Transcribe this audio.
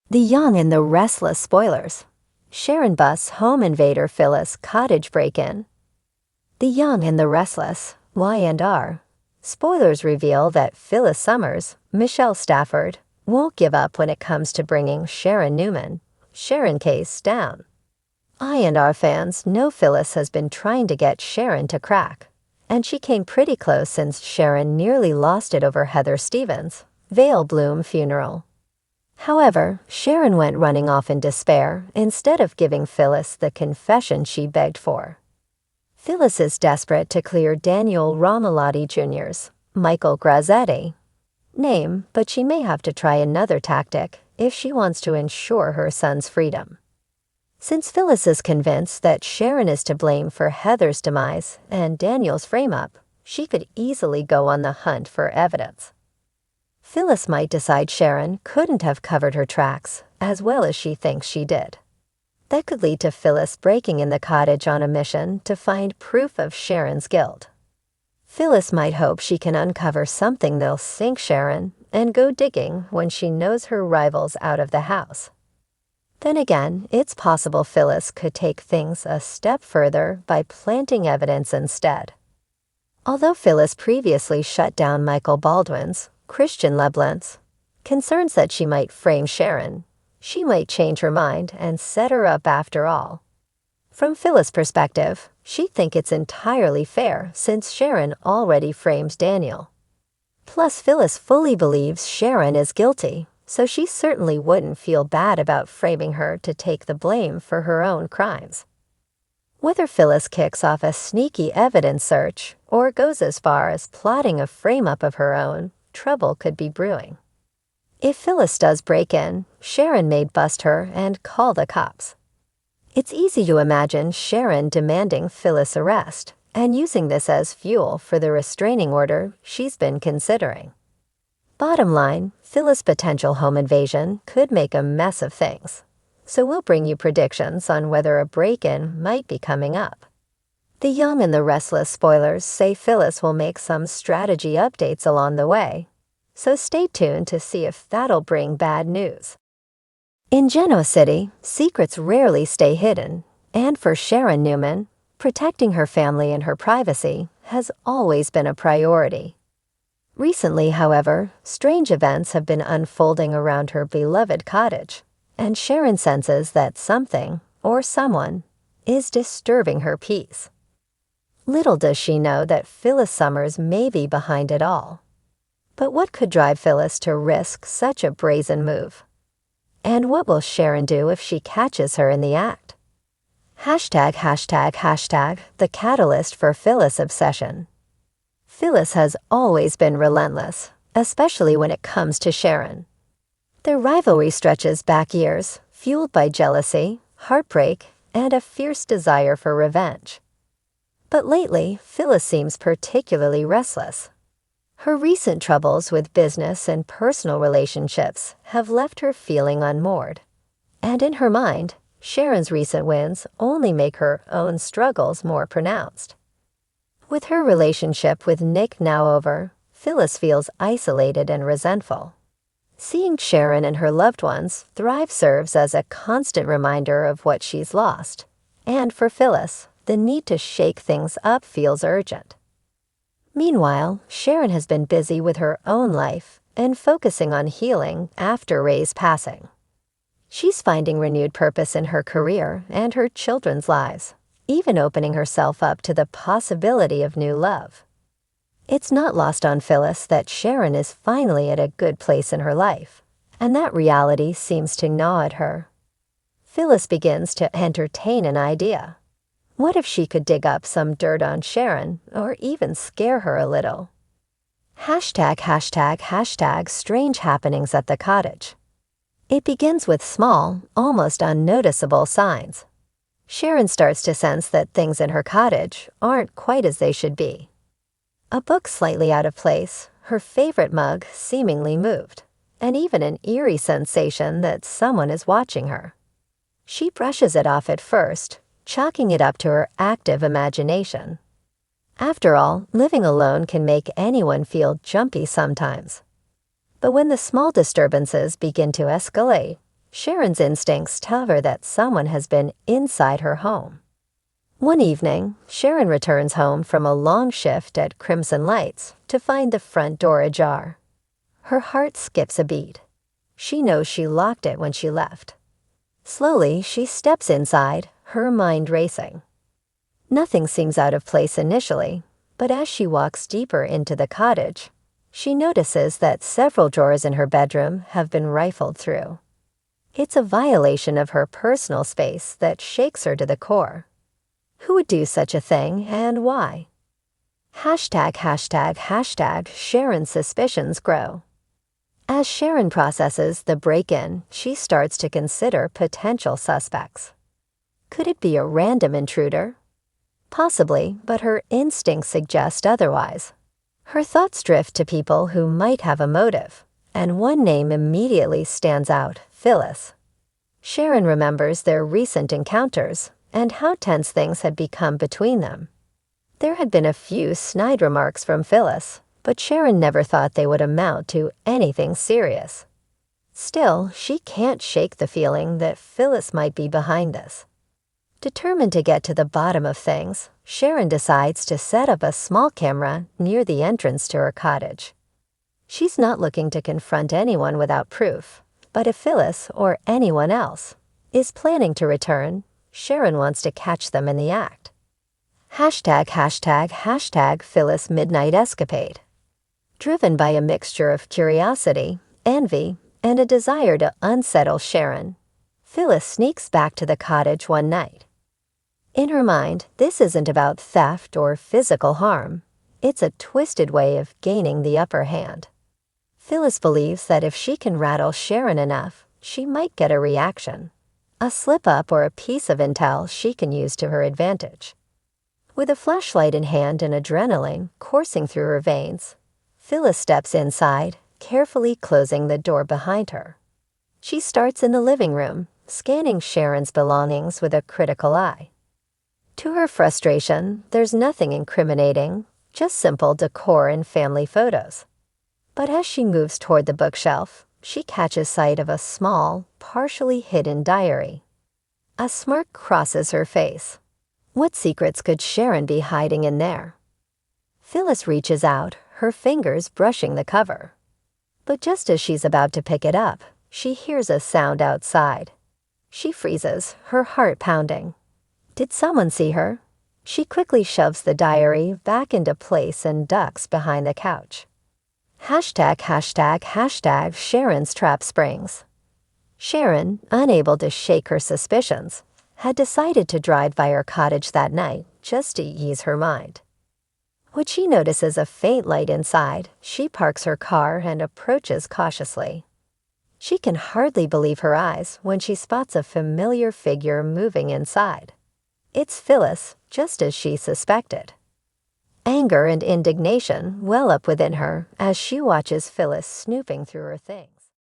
The Young and the Restless spoilers. Sharon busts home invader Phyllis cottage break-in. The Young and the Restless, Y&R. Spoilers reveal that Phyllis Summers, Michelle Stafford, won't give up when it comes to bringing Sharon Newman, Sharon case down. I&R fans know Phyllis has been trying to get Sharon to crack, and she came pretty close since Sharon nearly lost it over Heather Stevens' Veil Bloom funeral. However, Sharon went running off in despair instead of giving Phyllis the confession she begged for. Phyllis is desperate to clear Daniel Romalotti Jr.'s Michael Grazzetti name, but she may have to try another tactic if she wants to ensure her son's freedom. Since Phyllis is convinced that Sharon is to blame for Heather's demise and Daniel's frame-up, she could easily go on the hunt for evidence. Phyllis might decide Sharon couldn't have covered her tracks as well as she thinks she did. That could lead to Phyllis breaking in the cottage on a mission to find proof of Sharon's guilt. Phyllis might hope she can uncover something that'll sink Sharon and go digging when she knows her rival's out of the house. Then again, it's possible Phyllis could take things a step further by planting evidence instead. Although Phyllis previously shut down Michael Baldwin's, Christian Leblanc's, concerns that she might frame Sharon, she might change her mind and set her up after all. From Phyllis' perspective, she'd think it's entirely fair since Sharon already framed Daniel. Plus, Phyllis fully believes Sharon is guilty, so she certainly wouldn't feel bad about framing her to take the blame for her own crimes. Whether Phyllis kicks off a sneaky evidence search or goes as far as plotting a frame-up of her own, trouble could be brewing. If Phyllis does break in, Sharon may bust her and call the cops. It's easy to imagine Sharon demanding Phyllis' arrest and using this as fuel for the restraining order she's been considering. Bottom line, Phyllis' potential home invasion could make a mess of things, so we'll bring you predictions on whether a break-in might be coming up. The Young and the Restless spoilers say Phyllis will make some strategy updates along the way, so stay tuned to see if that'll bring bad news. In Genoa City, secrets rarely stay hidden, and for Sharon Newman, protecting her family and her privacy has always been a priority. Recently, however, strange events have been unfolding around her beloved cottage, and Sharon senses that something, or someone, is disturbing her peace. Little does she know that Phyllis Summers may be behind it all. But what could drive Phyllis to risk such a brazen move? And what will Sharon do if she catches her in the act? ###, the catalyst for Phyllis obsession. Phyllis has always been relentless, especially when it comes to Sharon. Their rivalry stretches back years, fueled by jealousy, heartbreak, and a fierce desire for revenge. But lately, Phyllis seems particularly restless. Her recent troubles with business and personal relationships have left her feeling unmoored. And in her mind, Sharon's recent wins only make her own struggles more pronounced. With her relationship with Nick now over, Phyllis feels isolated and resentful. Seeing Sharon and her loved ones thrive serves as a constant reminder of what she's lost. And for Phyllis, the need to shake things up feels urgent. Meanwhile, Sharon has been busy with her own life and focusing on healing after Ray's passing. She's finding renewed purpose in her career and her children's lives, even opening herself up to the possibility of new love. It's not lost on Phyllis that Sharon is finally at a good place in her life, and that reality seems to gnaw at her. Phyllis begins to entertain an idea. What if she could dig up some dirt on Sharon, or even scare her a little? ### strange happenings at the cottage. It begins with small, almost unnoticeable signs. Sharon starts to sense that things in her cottage aren't quite as they should be. A book slightly out of place, her favorite mug seemingly moved, and even an eerie sensation that someone is watching her. She brushes it off at first, chalking it up to her active imagination. After all, living alone can make anyone feel jumpy sometimes. But when the small disturbances begin to escalate, Sharon's instincts tell her that someone has been inside her home. One evening, Sharon returns home from a long shift at Crimson Lights to find the front door ajar. Her heart skips a beat. She knows she locked it when she left. Slowly, she steps inside, her mind racing. Nothing seems out of place initially, but as she walks deeper into the cottage, she notices that several drawers in her bedroom have been rifled through. It's a violation of her personal space that shakes her to the core. Who would do such a thing and why? #### Sharon's suspicions grow. As Sharon processes the break-in, she starts to consider potential suspects. Could it be a random intruder? Possibly, but her instincts suggest otherwise. Her thoughts drift to people who might have a motive, and one name immediately stands out: Phyllis. Sharon remembers their recent encounters and how tense things had become between them. There had been a few snide remarks from Phyllis, but Sharon never thought they would amount to anything serious. Still, she can't shake the feeling that Phyllis might be behind this. Determined to get to the bottom of things, Sharon decides to set up a small camera near the entrance to her cottage. She's not looking to confront anyone without proof, but if Phyllis, or anyone else, is planning to return, Sharon wants to catch them in the act. ### Phyllis Midnight Escapade. Driven by a mixture of curiosity, envy, and a desire to unsettle Sharon, Phyllis sneaks back to the cottage one night. In her mind, this isn't about theft or physical harm. It's a twisted way of gaining the upper hand. Phyllis believes that if she can rattle Sharon enough, she might get a reaction. A slip-up or a piece of intel she can use to her advantage. With a flashlight in hand and adrenaline coursing through her veins, Phyllis steps inside, carefully closing the door behind her. She starts in the living room, scanning Sharon's belongings with a critical eye. To her frustration, there's nothing incriminating, just simple decor and family photos. But as she moves toward the bookshelf, she catches sight of a small, partially hidden diary. A smirk crosses her face. What secrets could Sharon be hiding in there? Phyllis reaches out, her fingers brushing the cover. But just as she's about to pick it up, she hears a sound outside. She freezes, her heart pounding. Did someone see her? She quickly shoves the diary back into place and ducks behind the couch. ### Sharon's trap springs. Sharon, unable to shake her suspicions, had decided to drive by her cottage that night just to ease her mind. When she notices a faint light inside, she parks her car and approaches cautiously. She can hardly believe her eyes when she spots a familiar figure moving inside. It's Phyllis, just as she suspected. Anger and indignation well up within her as she watches Phyllis snooping through her things.